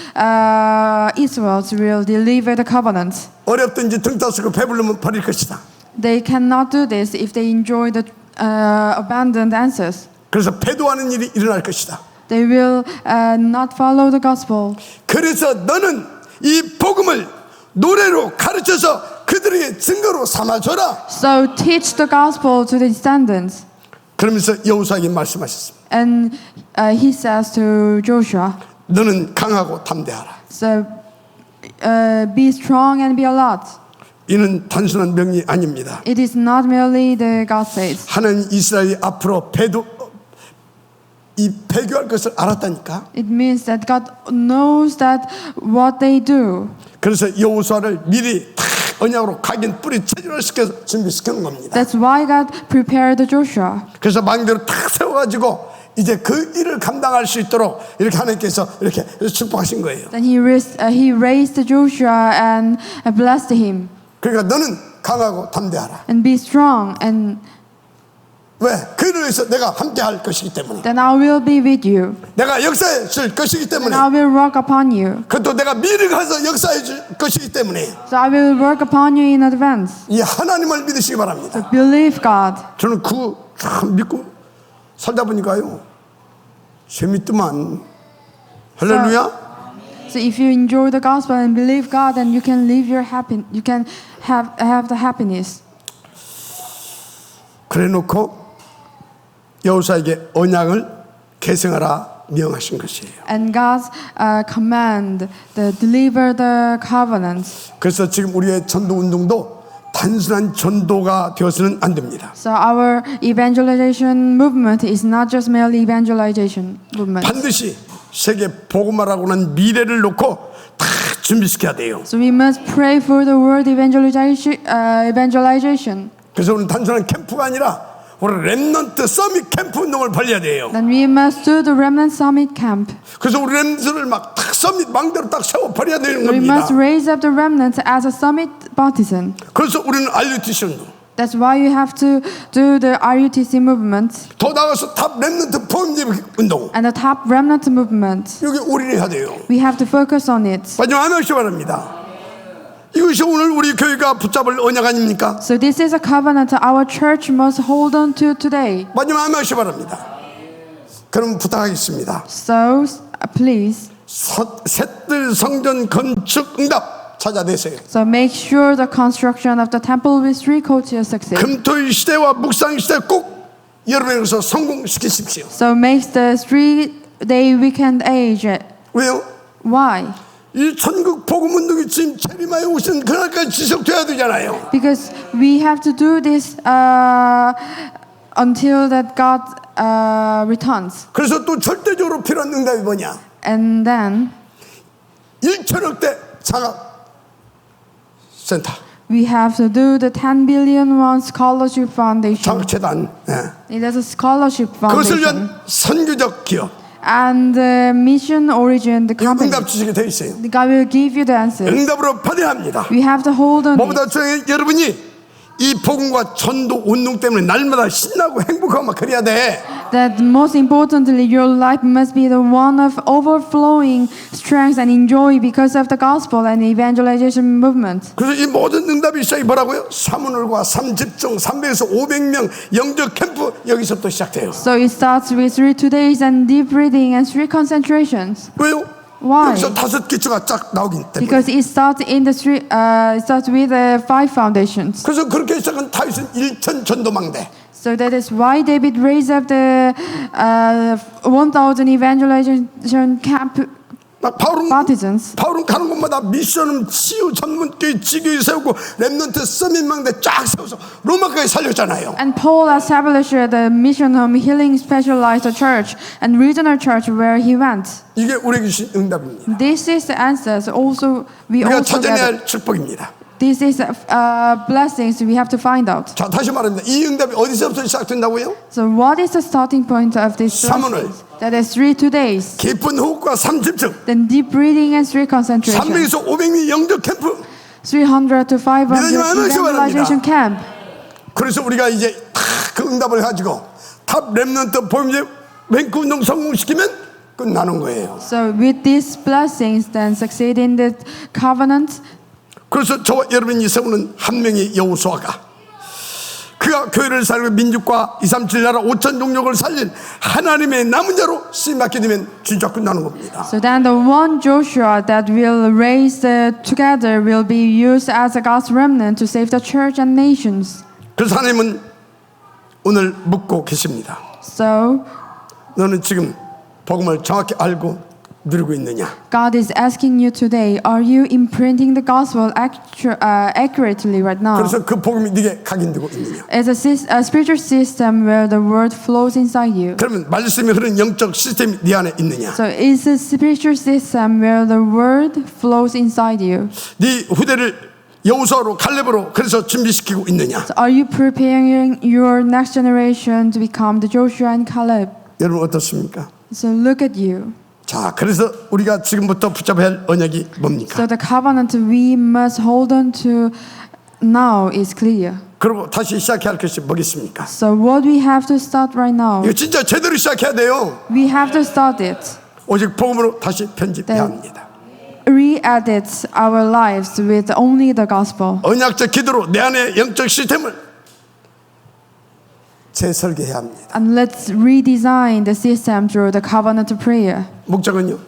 Israelites will deliver the covenant. 어렵든지 등 따스고 배부르면 버릴 것이다. They cannot do this if they enjoy the abandoned answers. 그래서 배도하는 일이 일어날 것이다. They will not follow the gospel. 그래서 너는 이 복음을 노래로 가르쳐서 그들에게 증거로 삼아줘라. So teach the gospel to the descendants. 그러면서 여호수아에게 말씀하셨습니다. And he says to Joshua, 너는 강하고 담대하라. so be strong and be alert. 이는 단순한 명이 아닙니다. It is not merely the God says. 하나님 이스라엘이 앞으로 이 배교할 것을 알았다니까. It means that God knows that what they do. 그래서 여호수아를 미리 다 언약으로 각인 뿌리 체질화시켜서 준비시키는 겁니다. That's why God prepared Joshua. 그래서 망대로 탁 세워가지고 이제 그 일을 감당할 수 있도록 이렇게 하나님께서 이렇게 축복하신 거예요. Then he raised Joshua and blessed him. 그러니까 너는 강하고 담대하라. And be strong, and 왜? 그를 위해서 내가 함께할 것이기 때문에. then I will be with you. 내가 역사해 줄 것이기 And 때문에. I will work upon you. 그것도 내가 미리 가서 역사해 줄 것이기 때문에. So I will work upon you in advance. 이 하나님을 믿으시기 바랍니다. So believe God. 저는 참 믿고 살다 보니까요 재밌더만. 할렐루야. So if you enjoy the gospel and believe God, then you can live your you can have the happiness. 그래놓고 여호수아에게 언약을 계승하라 명하신 것이에요. And God's command, deliver the covenants. 그래서 지금 우리의 전도 운동도 단순한 전도가 되어서는 안 됩니다. So our evangelization movement is not just merely evangelization movement. 반드시 세계 복음화라고는 미래를 놓고 다 준비시켜야 돼요. So we must pray for the world evangelization. 그래서 우리는 단순한 캠프가 아니라 우리 렘넌트 서밋 캠프 운동을 벌려야 돼요. Then we must do the Remnant Summit camp. 그래서 우리 렘넌트를 막 딱 서밋 망대로 딱 세워 버려야 되는 We 겁니다. must raise up the remnants as a summit partisan. 그래서 우리는 RUTC 운동. That's why you have to do the RUTC movement 더 나가서 탑 렘넌트 포럼집 운동. and the top remnant movement. 여기 올인해야 돼요. We have to focus on it. 마지막 한 명씩 바랍니다. 이것이 오늘 우리 교회가 붙잡을 언약 아닙니까? So this is a covenant our church must hold on to today. 마지막 한 명씩 바랍니다. 그럼 부탁하겠습니다. So please, 셋들 성전 건축 응답 찾아내세요. so make sure the construction of the temple with three courtyards succeed. 금토일 시대와 묵상 시대 꼭 여러분에게서 성공시키십시오. So make the 3-day weekend age. 왜요? Why? 이 천국 복음 운동이 지금 재림하여 오신 그날까지 지속돼야 되잖아요. Because we have to do this until that God returns. 그래서 또 절대적으로 필요한 응답이 뭐냐? And then 1천억대 장학 센터, we have to do the 10 billion won scholarship foundation. 장학재단. It is a scholarship 그것을 foundation. 위한 선교적 기업. And the mission origin, the company. 응답 주시게 돼 있어요. God will give you the answers. 응답으로 받아야 합니다. We have to hold on. 뭐보다 중요한 여러분이 이 복음과 전도 운동 때문에 날마다 신나고 행복하고 막 그래야 돼. That most importantly, your life must be the one of overflowing strength and enjoy because of the gospel and evangelization movement. 그래서 이 모든 응답이 시작이 뭐라고요? 사문을과 3집중 300에서 500명 영적 캠프 여기서부터 시작돼요. So it starts with 3 2 days and deep breathing and 3 concentrations. 왜요? Why? 여기서 5 기초가 쫙 나오기 때문에. Because it starts in the it starts with the 5 foundations. 그래서 그렇게 시작한 다윗은 1천 전도망대. So that is why David raised up the 1,000 evangelization camp 막 partisans. 바울은 가는 곳마다 미션은 치유 전문교회 지교회 세우고 렘넌트 서밋망대 쫙 세워서 로마까지 살렸잖아요. And Paul established the mission home healing specialized church and regional church where he went. 이게 우리에게 주신 응답입니다. This is the answers. Also, we 우리가 also 찾아내야 get. 할 축복입니다. This is blessings we have to find out. 자, 다시 말합니다. 이 응답이 어디서부터 시작된다고요? So, what is the starting point of this 3오늘. blessings? That is 3 days. 깊은 호흡과 3집중, Then deep breathing and 3 concentration. 300에서 500미 영적 캠프. 300 to 500 믿음이 많으시기 evangelization camp. 그래서 우리가 이제 그 응답을 가지고 탑 렘넌트 보험제 뱅크 운동 성공시키면 끝나는 거예요. So with these blessings, then succeed in the covenant. 그래서 저와 여러분이 세우는 한 명의 여호수아가 그가 교회를 살고 민족과 237 나라 5천 종족을 살린 하나님의 남은 자로 쓰임받게 되면 진짜 끝나는 겁니다. So then the one Joshua that will raise together will be used as a God's remnant to save the church and nations. 그래서 하나님은 오늘 묻고 계십니다. So 너는 지금 복음을 정확히 알고 누리고 있느냐? God is asking you today, are you imprinting the gospel accurately right now? 그래서 그 복음이 네게 각인되고 있느냐? As a spiritual system where the word flows inside you. 그러면 말씀이 흐르는 영적 시스템이 네 안에 있느냐? So it's a spiritual system where the word flows inside you. 네 후대를 여호수아로 갈렙으로 그래서 준비시키고 있느냐? So are you preparing your next generation to become the Joshua and Caleb? 여러분 어떻습니까? So look at you. 자, 그래서 우리가 지금부터 붙잡아야 할 언약이 뭡니까? So the covenant we must hold on to now is clear. 그리고 다시 시작해야 할 것이 뭐겠습니까? So what we have to start right now, 이거 진짜 제대로 시작해야 돼요. we have to start it. 오직 복음으로 다시 편집해야 합니다. Re-edit our lives with only the gospel. 언약적 기도로 내 안의 영적 시스템을 재설계해야 합니다. And let's redesign the system through the covenant prayer. 목적은요?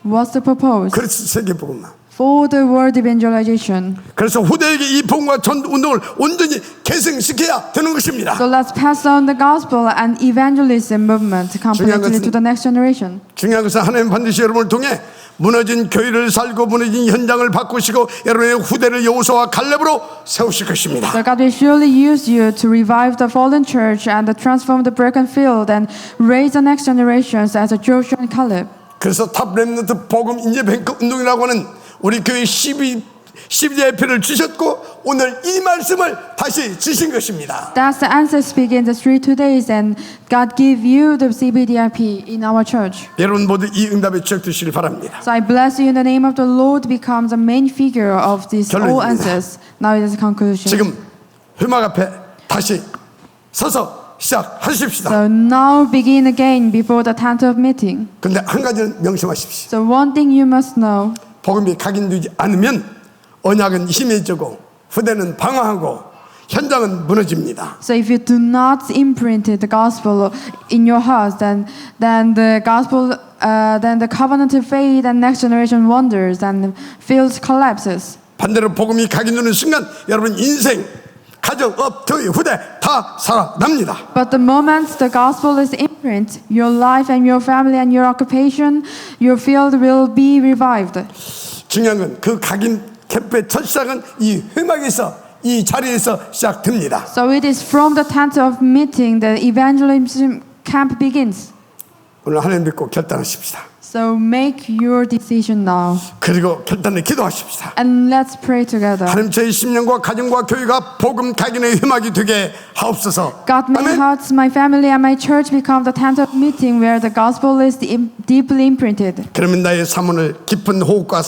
What's the purpose? 그래서 세계복음화. For the word evangelization. 그래서 후대에게 이 복음과 전 운동을 온전히 계승시켜야 되는 것입니다. So let's pass on the gospel and evangelism movement completely to the next generation. 중요한 것은 하나님 반드시 여러분을 통해 무너진 교회를 살고 무너진 현장을 바꾸시고 여러분의 후대를 여호수아와 갈렙으로 세우실 것입니다. So God will surely use you to revive the fallen church and to transform the broken field and raise the next generations as a Joshua and Caleb. 그래서 탑 렘넌트 복음 인재 뱅크 운동이라고 하는 우리 교회 12대표를 주셨고 오늘 이 말씀을 다시 주신 것입니다. That's the answer speak in the 3 days and God give you the CBDIP in our church. 여러분 모두 이 응답에 주역되시길 바랍니다. So I bless you in the name of the Lord becomes the main figure of these all 결론입니다. answers. Now it is a conclusion. 지금 회막 앞에 다시 서서 시작하십시다. So now begin again before the tent of meeting. 근데 한 가지는 명심하십시오. So one thing you must know. 복음이 각인되지 않으면 언약은 희미해지고 후대는 방황하고 현장은 무너집니다. So if you do not imprint the gospel in your hearts, then the gospel, then the covenant of faith and next generation wonders and fields collapses. 반대로 복음이 각인되는 순간 여러분 인생, 가정, 업, 교회, 후대 다 살아납니다. But the moment the gospel is imprint, your life and your family and your occupation, your field will be revived. 중요한 건 그 각인 캠프의 첫 시작은 이 회막에서 이 자리에서 시작됩니다. So it is from the tent of meeting the evangelism camp begins. 오늘 하나님 믿고 결단하십시다. So make your decision now. 그리고 결단을 기도하십시다. And let's pray together. 하나님 저희 심령과 가정과 교회가 복음 각인의 회막이 되게 하옵소서. God, my 아멘. hearts, my family, and my church become the tent of meeting where the gospel is deeply imprinted. 그러면 나의 사문을 깊은 호흡과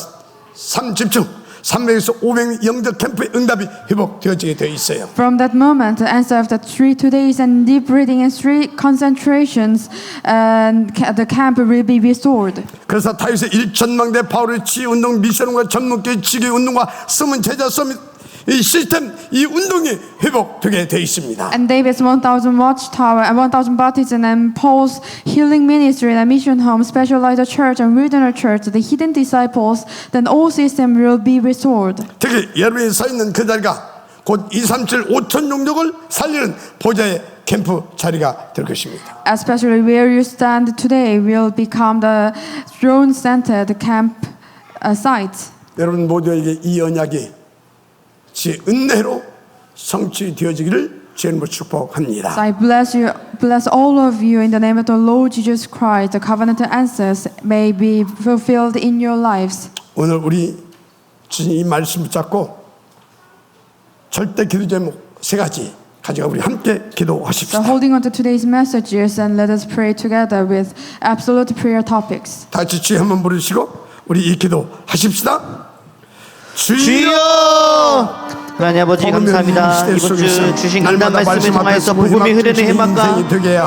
삼집중 300에서 500 영적 캠프의 응답이 회복되어지게 되어 있어요. From that moment, the answer of the 3 days and deep breathing and 3 concentrations, and the camp will be restored. 그래서 다윗의 1천망대 바울의 지운동 미션과 전문교회 지교운동과 숨은 제자 서밋 이 시스템 이 운동이 회복되게 되어 있습니다. And David's 1,000 watchtower and 1,000 baptism and Paul's healing ministry and mission home, specialized church and regional church, the hidden disciples, then all system will be restored. 특히 여러분이 서 있는 그 자리가 곧 237 5천 종족을 살리는 보좌의 캠프 자리가 될 것입니다. Especially where you stand today will become the throne-centered camp site. 여러분 모두에게 이 언약이 지 은혜로 성취되어지기를 주님으로 축복합니다. So I bless all of you in the name of the Lord Jesus Christ. The covenant answers may be fulfilled in your lives. 오늘 우리 주님 이 말씀 붙잡고 절대 기도 제목 3가지 가지고 우리 함께 So 기도하십시다. holding on to today's messages and let us pray together with absolute prayer topics. 다 같이 주여 한번 부르시고 우리 이 기도 하십시다. 주여! 하나님 아버지 감사합니다. 이번 주 주신 강단 말씀을 통하여서 복음이 흐르는 해막과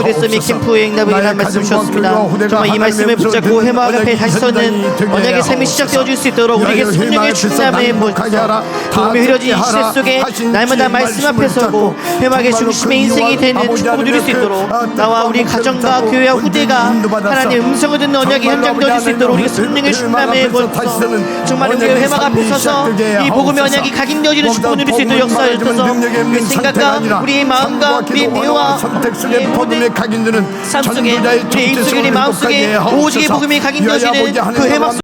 그리스도의 캠프의 응답이라는 말씀 주셨습니다. 정말 이 말씀을 붙잡고 해막 앞에 다시 서는 언약의 삶이 시작되어질 수 있도록 우리에게 성령의 충남에 모셔서 복음이 흐려진 이 시대 속에 날마다 말씀 앞에 서고 해막의 중심의 인생이 되는 축복을 누릴 수 있도록 나와 우리 가정과 교회와 후대가 하나님의 음성을 듣는 언약이 현장되어질 수 있도록 우리에게 성령의 충남에 모셔서 정말 우리 해막 앞에 서서 이 복음의 언약이 각인되어지는 축복을 누릴 수 있도록 역사에 주셔서 우리 생각과 우리의 마음과 우리의 뇌와 우리의 모든 삶 속에 우리의 입 속에 우리 마음 속에 오직의 복음이 각인되어지는 그 해막